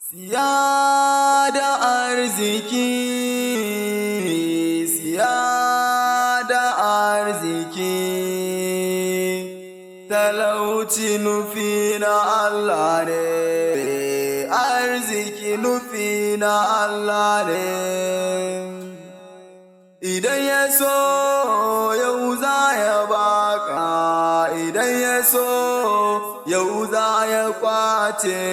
Siya da arziki, siya da arziki, talauci nufi na Allah ne, arziki nufi na Allah ne. Idan ya so yau za ya baka, idan ya so yau za ya kwace.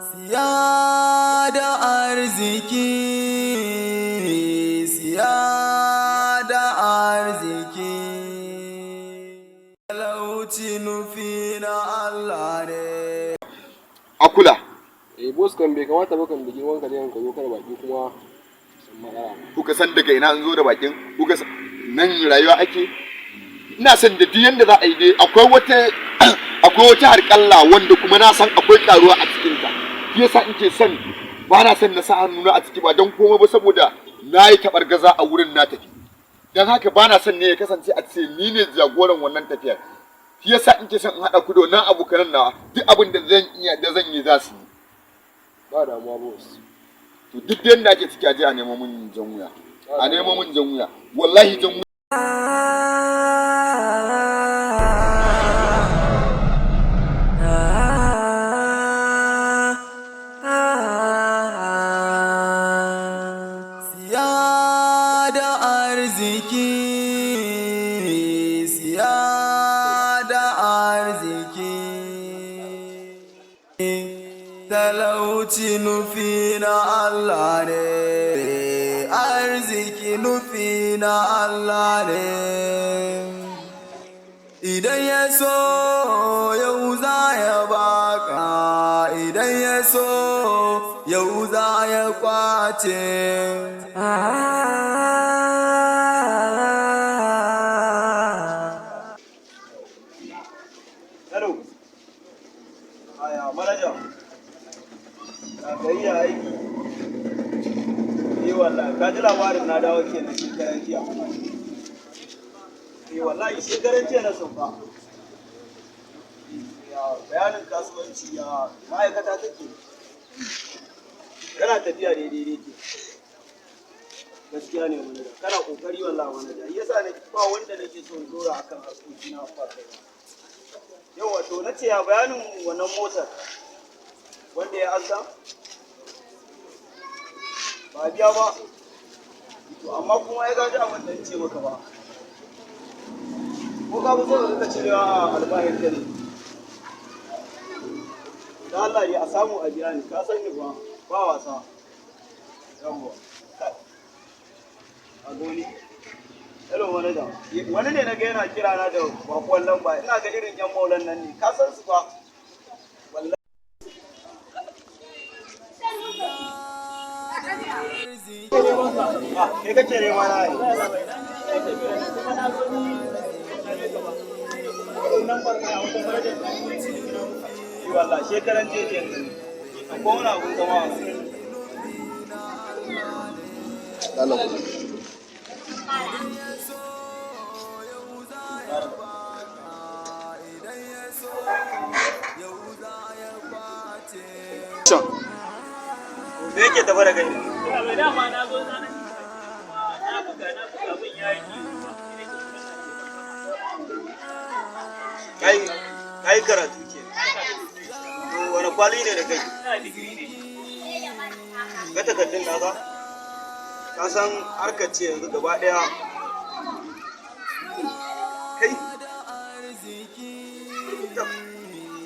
Siya da arziki, siya da arziki, talauci nufi na Allah ne. Akula. Boss kan bai kamata ba kan bigi wanka da yanka zo kar baki kuma sun matsala. Kuka san daga ina an zo da bakin? Kuka san nan rayuwa ake? Ina san da duk yanda za a yi dai akwai wata harƙalla wanda kuma na san akwai karuwa a cikin ta. Shi yasa in son ba na son na sa hannuna a ciki ba don komai ba saboda na yi gaza a wurin na tafi. Dan haka ba na son ne ya kasance a ce ni ne jagoran wannan tafiyar. Shi yasa in son in haɗa ku da wannan abokanan nawa duk abin da zan yi za su yi. Ba damuwa boss. To duk da yanda ake ciki a je a nemo mun jan wuya. A nemo mun jan wuya. Wallahi jan wuya. Siya da arziki, siya da arziki, talauci nufi na Allah ne, arziki nufi na Allah ne. Idan ya so yau za ya baka, idan ya so yau za ya kwace. Hello. Aya, manaja. Ka gari ya aiki. Wallahi, ka ji labarin na dawo kenan shekaran jiya. Wallahi shekaran jiya na sauka. Ya bayanin kasuwanci ya ma'aikata take. Kana tafiya daidai ke. Gaskiya ne manaja. Kana kokari wallahi manaja. Yasa ne ba wanda nake son dora akan harkoki na fata. Yau wato na ce ya bayanin wannan motar wanda ya azza ba biya ba to amma kuma ya gaji abin da ce maka ba ko ka so ka cirewa albahin ka ne da Allah ya samu a biya ni ka san ni ba wasa yawa a goni. Hello manaja. Wani ne na ga yana kira na da bakon lamba. Ina ga irin yan maulan nan ne. Ka san su ba? Wallahi. Kai kake nema na yi. Wallahi shekaran jeje ne. Akwai wani abun zama a su. Me yake tafa da kai? Dama na zo na buga mun yayi Kai karatu ke. To wani kwali ne da kai? Ka takardun naka? Ka san harkar ce yanzu gaba daya. Kai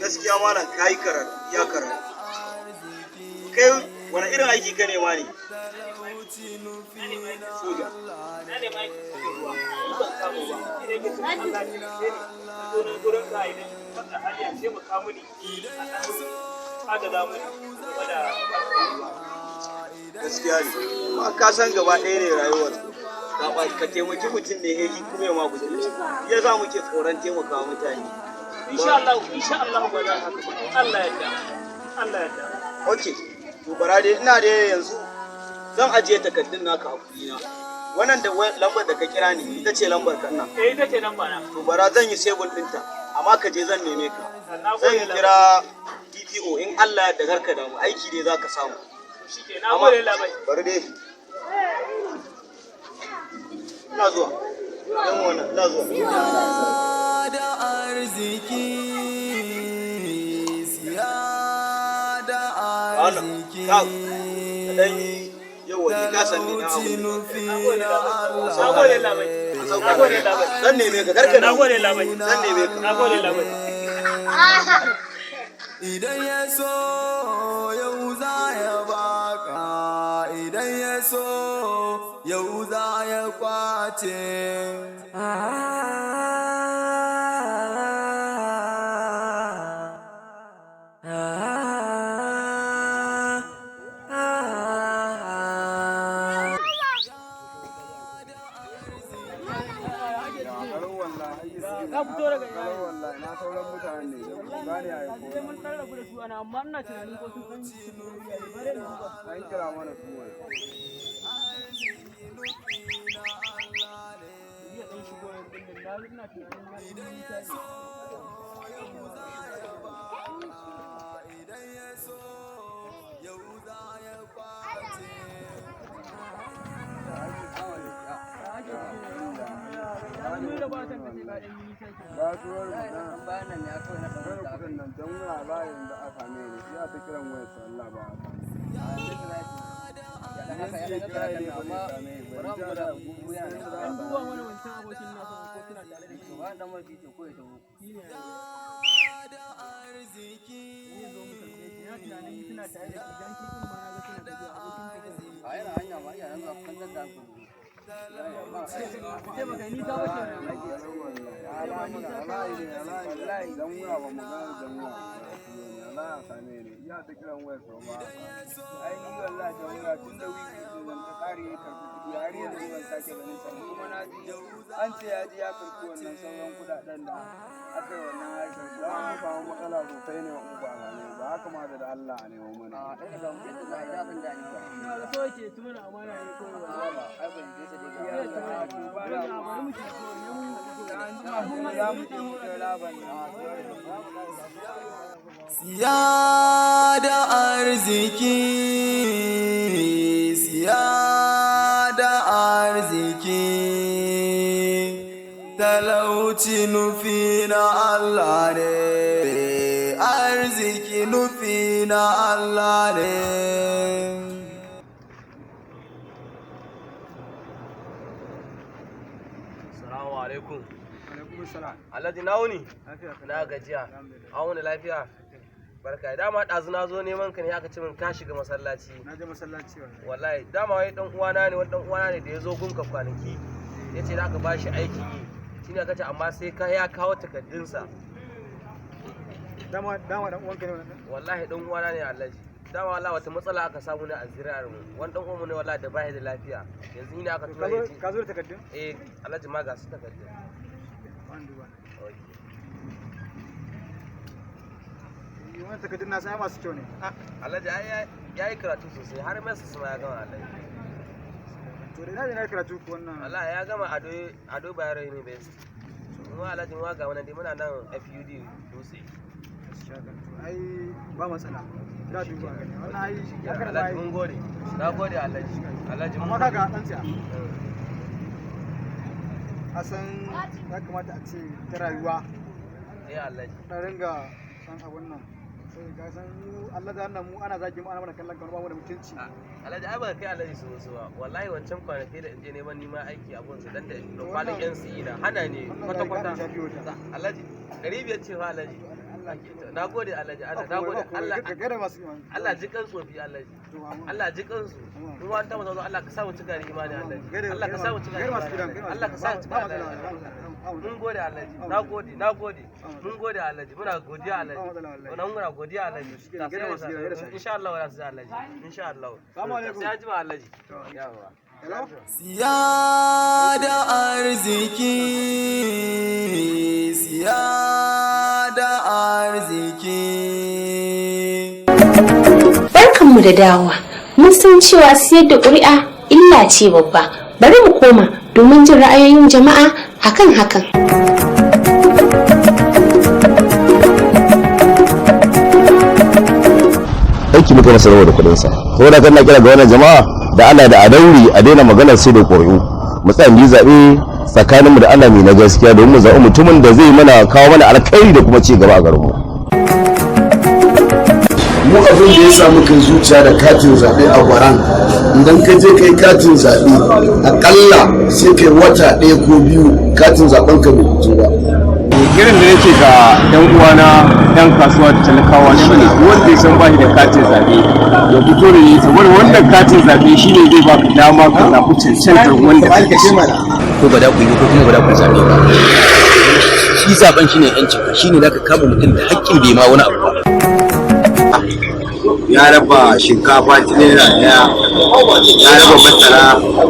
gaskiya malam kai karatu ya karatu. Kai wani irin aiki ka nema ne? Soja. na ne mai ruwa ban samu ba sai ke sun Allah ne ne zo gurin ka idan wanda hali sai mu kamu ni a da zamu game da Gaskiya ne. Ma ka san gaba ɗaya ne rayuwar. Ka taimaki mutum ne heji kuma ya ma gudu. Ya za mu ke tsoron taimaka mutane. insha Allah ba za haka ba Allah ya yarda Okay. To bara dai ina da yanzu zan ajiye takardun naka a kuɗina. Wannan da lambar da ka kira ni ita ce lambar ka nan. ita ce nan bana. To bara zan yi sebun ɗinta, amma ka je zan neme ka. Zan kira DPO in Allah ya dagar ka damu aiki dai za ka samu. Shike na gode labai. Bari dai. Ina zuwa. Yan wannan ina zuwa. Da arziki, siya da arziki. Yau wani ka san ni na abu. Na gode labai. Na gode labai. Zan neme ka karka. Na gode labai. Zan neme ka. Na gode labai. Idan ya so yau za ya baka, idan ya so yau za ya kwace. Ka fito daga ina? Wallahi na sauran mutanen ne da ku gane a yau. Sai mun tarra ku da su ana amma ina tunanin ko sun san bare ni ba. An kira mana su wani. Iya dan shigo yanzu din da ina tunanin na idan ya so yau za ya kwace. ba su wani bayanan ne aka na ɗaukar kudin nan don wura bayan da aka ne ya ta kiran wayar su Allah ba a an ce ya ji ya karɓi wannan sauran kudaden da aka yi wannan harkar za mu samu matsala sosai ne wa uba ne ba haka ma da Allah ne wa mana a ɗaya da mu yadda za a yi abin da ni ba da so ke tuna amana ne ko ba ba ai ban je ta daga ya ta ba da bari mu ci ko ne mun za mu ci da laban Siya da arziki, siya da arziki, talauci nufi na Allah ne, arziki nufi na Allah ne. Assalamu alaikum. Alhaji na wuni? Na gajiya. An wuni lafiya? Barka. Dama ɗazu na zo neman ka ne aka ce min ka shiga masallaci. Na je masallaci wallahi. Wallahi dama wai dan uwana ne, wani dan uwana ne da ya zo gunka kwanaki. Yace da aka ba shi aikin yi. Shine aka ce amma sai ka ya kawo takaddunsa. Dama dan uwanka ne wannan? Wallahi dan uwana ne Alhaji. Dama wallahi wata matsala aka samu ne a zuri'ar mu. Wani dan uwanmu ne wallahi da bai da lafiya. Yanzu ni ne aka tura yace. Ka zo da takaddun? Eh, Alhaji ma ga su takaddun. Wannan takardun na sai masu kyau ne. Alhaji ya yi karatu sosai har mai su ya gama Alhaji. To da ina karatu ko wannan? Allah ya gama Ado Bayero University. Mu Alhaji mu ga wannan dai muna nan FUD Dutse. Ai ba matsala. Da duba gani. Wannan ai ya karba Alhaji mun gode. Na gode Alhaji. Alhaji mun. Amma kaga dan tsaya. Asan ya kamata a ce ta rayuwa. Alhaji. Na ringa san abun nan. Sai ka san mu Allah da wannan mu ana zagi mu ana mana kallon kamar ba mu da mutunci. Alhaji ai ba kai Alhaji so ba. Wallahi wancan kwanaki da in je neman nima aiki abun sa dan da kwalin NCE na hana ne kwata kwata. Alhaji 500 ce fa Alhaji. Na gode Alhaji, na gode Allah ji kan tsofi Alhaji. Allah ji kan su. Mun wanta mu zo Allah ka sa mu cika da imani Alhaji. Allah ka sa mu cika da imani. Allah ka sa mu cika da imani. Mun gode Alhaji. Na gode. Mun gode Alhaji. Muna godiya Alhaji. Muna godiya Alhaji. Insha Allah wala sai Alhaji. Insha Allah. Assalamu alaikum. Sai jima Alhaji. Yawa. Siya da arziki, siya da arziki. Barkanmu da dawa. mun san cewa siyar da ƙuri'a illa ce babba. Bari mu koma domin jin ra'ayoyin jama'a akan hakan. Aiki muka masa rawa da kuɗinsa. Saboda kan na kira ga wannan jama'a da Allah da a dauri a daina maganar sai da ƙuri'u. Mu tsaya mu zaɓe tsakaninmu da Allah mai na gaskiya domin mu zaɓi mutumin da zai mana kawo mana alkhairi da kuma ci gaba a garinmu. Mu abin da ya samu kai zuciya da katin zaɓe a Gwaran, idan ka je kai katin zaɓe akalla sai kai wata 1 ko 2 katin zaɓen ka bai fito ba. Irin da nake ga yan uwana yan kasuwa da talakawa shine wanda ya san bashi da katin zaɓe ya fito da yi, saboda wannan katin zaɓe shine zai baka dama ka zaɓi cancantar wanda kake so. Ko ba da ku yi ko kuma ba da ku zaɓe ba. Shi zaɓen shine yancin ka, shine zaka kama mutum da haƙƙin bai ma wani abu ba. Ya raba shinkafa tilera ɗaya, ya raba masara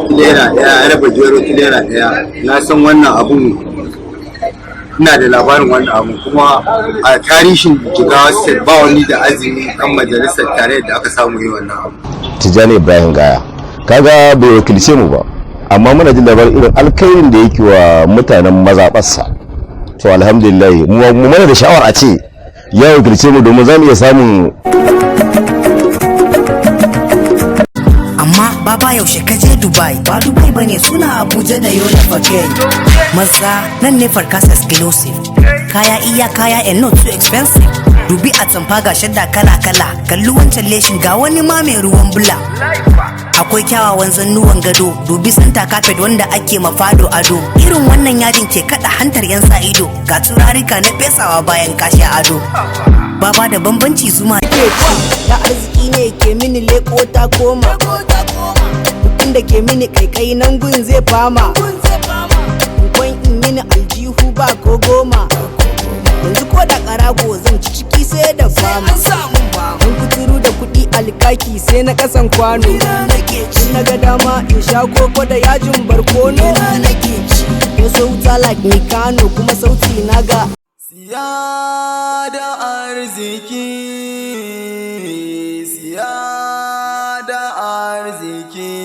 tilera ɗaya, ya raba gero tilera ɗaya. Na san wannan abun, ina da labarin wannan abu, kuma a tarihin Jigawa State ba wani da azumi kan majalisar tare da aka samu yi wannan abu. Tijjani Ibrahim Gaya, kaga bai wakilce mu ba, amma muna jin labarin irin alkhairin da yake wa mutanen mazaɓarsa. To alhamdulillah mu mana da sha'awar a ce ya wakilce mu domin za mu iya samun. Baba yaushe ka je Dubai? Ba Dubai bane, suna Abuja da Yola Fake. Maza nan ne Farkas exclusive. Kaya iya kaya and not too expensive. Dubi a tamfa ga shadda kala kala. Kalli wancan leshin ga wani ma mai ruwan bula. Akwai kyawawan zannuwan gado. Dubi santa carpet wanda ake mafado ado. Irin wannan yadin ke kada hantar yan sa ido. Ga turarika na fesawa bayan kashi ado. Baba da bambanci zuma ke ci. Da arziki ne ke mini leko ta koma. Mutum da ke mini kaikai nan gun zai fama. Kwan in mini aljihu ba ko goma. Yanzu ko da karago zan ci ciki sai da fama. Mun kuturu da kuɗi alkaki sai na kasan kwano. In na ga dama in sha koko da yajin barkono. Ya so wuta like Mikano kuma sauti na ga. Siya da arziki, siya da arziki,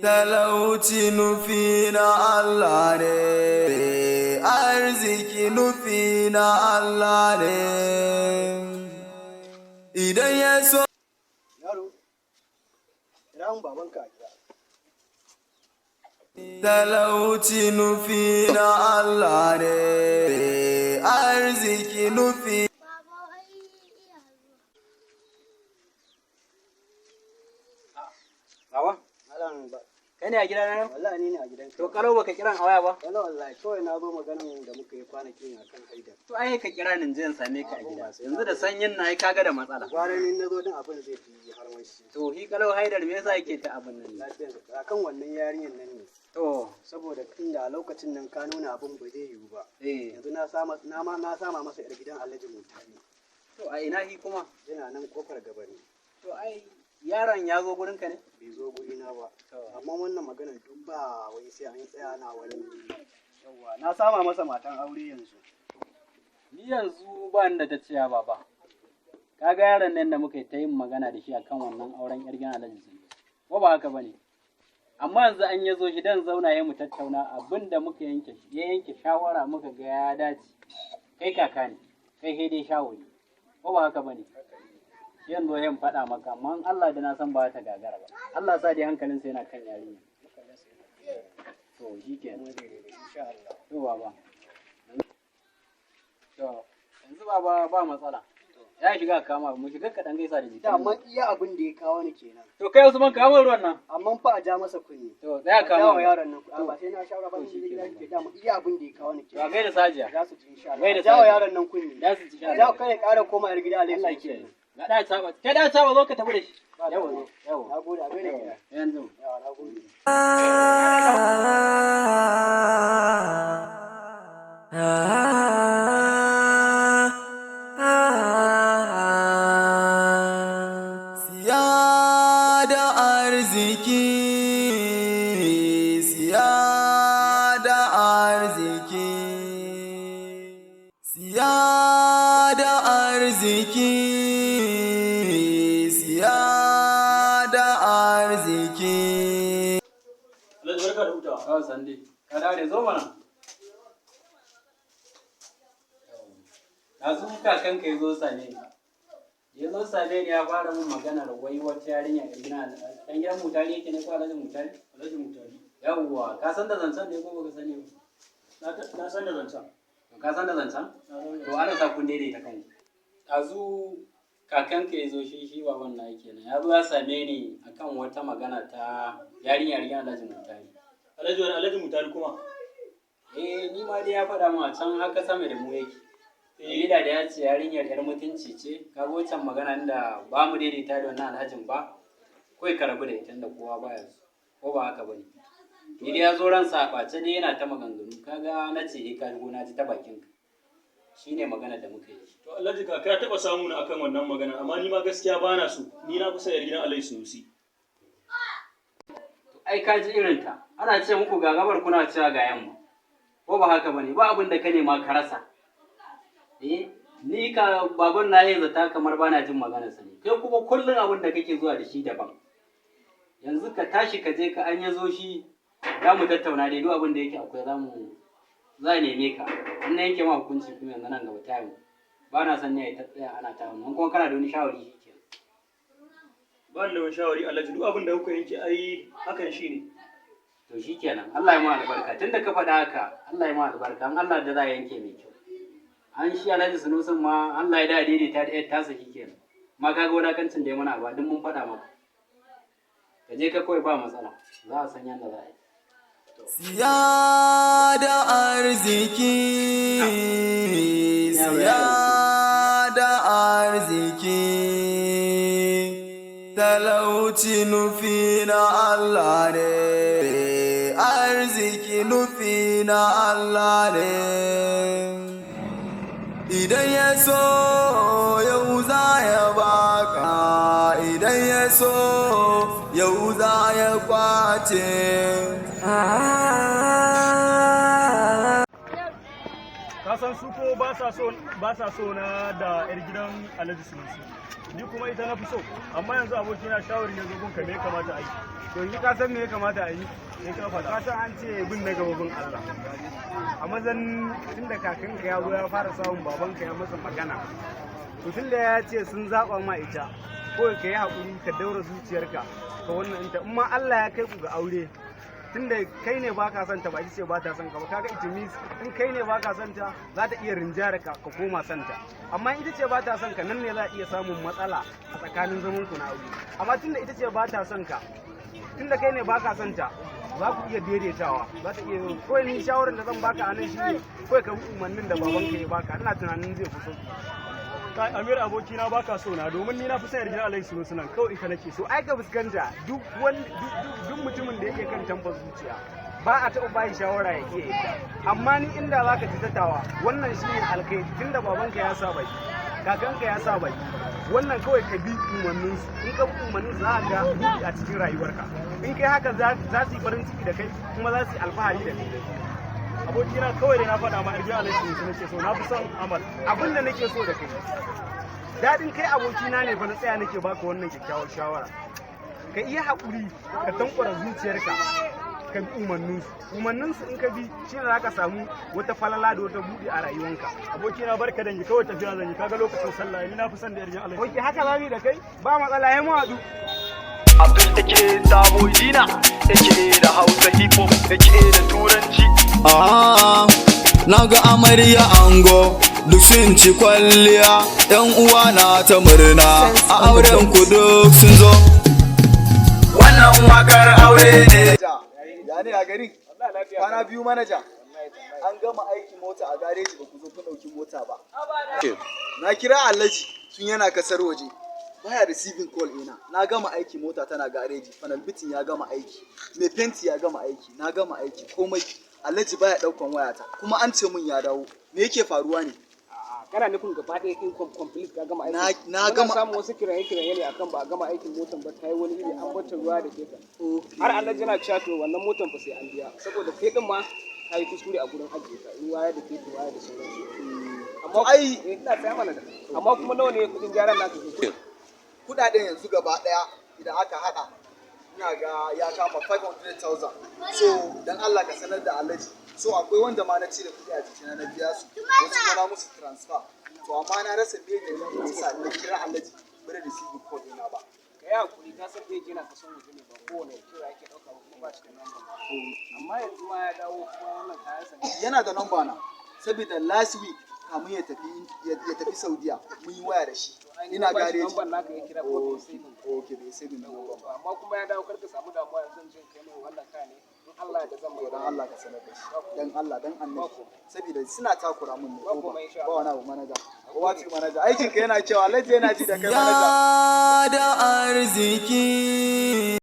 talauci nufi na Allah ne, arziki nufi na Allah ne. Idan ya so. Yaro, ina babanka a gida. Talauci nufi na Allah ne, arziki nufi. Baba, kai ne a gida nan? Wallahi ni ne a gidan. To kalau baka kiran a waya ba? Wallahi kawai na zo maganan da muka yi kwanakin akan haidar. To ai ka kira ni in same ka a gida. Yanzu da sanyin na yi kaga da matsala. Gwara ni na zo din abin zai fi har shi. To hi kalau haidar me yasa yake ta abin nan? Lafiyar akan wannan yarinyar nan ne. To saboda tunda a lokacin nan ka nuna abin ba zai yiwu ba. Yanzu na sama masa yar gidan Alhaji Mutane. To a ina hi kuma? Yana nan kofar gaba ne. To ai yaron ya zo gurin ka ne? Bai zo gurina ba. Amma wannan maganar duk ba wai sai an tsaya na wani. Yawwa na sama masa matan aure yanzu. Ni yanzu ba ni da ta ciya baba. Kaga yaron nan da muka yi ta yin magana da shi akan wannan auren yar gidan Alhaji Sani. Ko ba haka bane? Amma yanzu an yazo shi dan zauna ya mu tattauna abinda muka yanke shawara muka ga ya dace. Kai kaka ne, kai dai shawari. Ko ba haka bane? Yanzu yan faɗa maka, amma Allah da na san ba ta gagara ba. Allah sa dai hankalinsa yana kan yarinya. To shi kenan. Insha Allah. To baba. To yanzu baba ba matsala. Ya shiga kama mu shiga kaɗan gaisa da jiki. Amma iya abin da ya kawo ni kenan. To kai Usman ka mun ruwan nan. Amma fa a ja masa kunni. To tsaya kama yaron nan. Ba sai na shawara ba shi gida ke da mu iya abin da ya kawo ni kenan. To gaida Sajiya. Za su ci insha Allah. Gaida Sajiya. Yaron nan kunni. Za su ci insha Allah. Kai ƙara koma yar gida Allah ya kiyaye. Ga da tsaba. Kai da tsaba zo ka tafi da shi. Yawa. Nagode a gaida gida. Yanzu. Yawa nagode. Siya da arziki, siya da arziki, siya da arziki, siya arziki. Alhaji barka da hutawa. Kawai sande. Ka dare zo mana. Yanzu kakanka ya zo sane ni. Ya zo sane ni ya fara min maganar wai wata yarinya a gina ɗan gidan mutane yake ne ko alhaji mutane? Alhaji mutane. Yawwa, ka san da zancen ne ko baka sani ba? Na san da zancen. Ka san da zancen? To ana sa kun daidaita kanku. Yanzu kakanka ya zo shi baban na yake nan. Ya zo ya same ni akan wata magana ta yarinya rigan alhaji mutane. Alhaji mutane kuma? Ni ma dai ya faɗa mu a can haka sama da mu yake. Dalila da ya ce yarinyar yar mutunci ce, ka go can magana da ba mu daidaita da wannan alhajin ba, kawai ka rabu da ita da kowa baya su, ko ba haka bane. Ni dai ya zo ransa a ɓace dai yana ta maganganu, kaga na ce ka shigo na ji ta bakin ka. Shine magana da muka yi. To Alhaji ka taɓa samu na akan wannan magana, amma ni ma gaskiya ba na so, ni na kusa yar gidan Alhaji Sunusi. To ai ka ji irin ta, ana ce muku ga gabar kuna cewa ga yamma, ko ba haka bane, ba abin da ka nema ka rasa. Ni ka baban na yi zata kamar bana jin magana sani kai kuma kullum abin da kake zuwa da shi daban yanzu ka tashi ka je ka an yazo shi za mu tattauna dai duk abin da yake akwai za neme ka in na yanke ma hukunci kuma yanzu nan gaba ta yi ba na san ne ta tsaya ana ta mun kuma kana da wani shawari shi ke ba da wani shawari Alhaji duk abin da kuka yanke ai hakan shi ne to shikenan Allah ya ma albarka tunda ka faɗa haka Allah ya ma albarka an Allah da za ya yanke mai kyau an shi Alhaji Sunusin ma Allah ya da daidaita da yar tasa kenan ma kaga wadakancin da ya mana ba duk mun faɗa maka ka je ka kawai ba matsala za a san yadda za a yi siya da arziki talauci nufi na Allah ne arziki nufi na Allah ne idan ya so yau za ya baka idan ya so yau za ya kwace kasan su ko ba sa so na da yar gidan Alhaji Sunusi ni kuma ita na fi so amma yanzu aboki na shawari ya zo gunka me ya kamata a yi to yanzu ka san me ya kamata a yi sai ka faɗa ka san an ce bin na gababin Allah a mazan tunda kakanka ya zo ya fara samun babanka ya masa magana to tunda ya ce sun zaɓa ma ita ko ka yi haƙuri ka daura zuciyarka ka wannan inta in ma Allah ya kai ku ga aure tunda kai ne baka son ta ba ita ce ba ta son ka ba kaga ita means in kai ne baka son ta za ta iya rinjara ka koma son ta amma ita ce ba ta son ka nan ne za a iya samun matsala a tsakanin zaman ku na aure amma tunda ita ce ba ta son ka tunda kai ne baka son ta za ku iya daidaitawa za ta iya kawai ni shawarar da zan baka a nan shine kawai ka bi umarnin da babanka ya baka ina tunanin zai fito kai Amir abokina baka so na domin ni na fi sayar gidan Alhaji Sunusi nan kawai ita nake so ai ka fuskanta duk mutumin da yake kan tambar zuciya ba a taɓa bayi shawara ya ke ita amma ni inda za ka ji tattawa wannan shi ne alkai tunda babanka ya sa baki kakanka ya sa baki wannan kawai ka bi umarninsu in ka bi umarninsu za ka ga buɗi a cikin rayuwarka in kai haka za su yi farin ciki da kai kuma za su yi alfahari da kai abokina kawai da na faɗa ma irgin Alhaji Sunusi nake so na fi son Amal abin da nake so da kai daɗin kai abokina ne fa na tsaya nake baka wannan kyakkyawar shawara ka iya haƙuri ka tankwara zuciyarka ka bi umarninsu in ka bi shi ne za ka samu wata falala da wata buɗe a rayuwanka abokina barka da ni kawai tafiya zan yi kaga lokacin sallah ni na fi son da irgin Alhaji Sunusi haka za mu da kai ba matsala ya mu haɗu Abdul take samu dina take da Hausa hip hop take da turanci na ga amarya ango duk sun ci kwalliya yan uwa na ta murna a auren ku duk sun zo wannan wakar aure ne ya ne a gari kwana biyu manaja an gama aikin mota a gareji ba ku zo ku dauki mota ba na kira Alhaji tun yana kasar waje baya receiving call ina na gama aiki mota tana gareji panel bitin ya gama aiki mai fenti ya gama aiki na gama aiki komai Alhaji baya daukan wayata kuma an ce mun ya dawo me yake faruwa ne kana nufin gaba ɗaya in complete ka gama aiki na gama samu wasu kiraye ne akan ba a gama aikin motan ba ta yi wani iri an bata ruwa da ke har Alhaji yana cewa to wannan motan fa sai an biya saboda kai din ma ka yi kuskure a gurin ajiye ta ruwa da ke ruwa da sauransu amma ai ina tsaya mana amma kuma nawa ne kudin gyaran naka kudaden yanzu gaba daya idan aka hada ina ga ya kama 500,000 so dan Allah ka sanar da Alhaji so akwai wanda ma na cire kuɗi a jikina na biya su wasu kuma na musu transfer to amma na rasa me da yasa na kira Alhaji bare da receive code ina ba ka yi hakuri ka san da yake na kasan waje ne ba kowane kira yake ɗauka ba kuma ba shi da number amma yanzu ma ya dawo kuma wannan kayan sa yana da number na saboda last week kamun ya tafi Saudiya mun yi waya da shi ina gareji number naka ya kira ko sai okay bai sai number ba amma kuma ya dawo karka samu damuwa yanzu jin kai mai wannan kaya ne in Allah ya da zan mai dan Allah ka sanar da shi dan Allah dan annabi saboda suna takura mun ne ba wani abu manaja kowa ce manaja aikin ka yana cewa Alhaji yana ji da kai manaja da arziki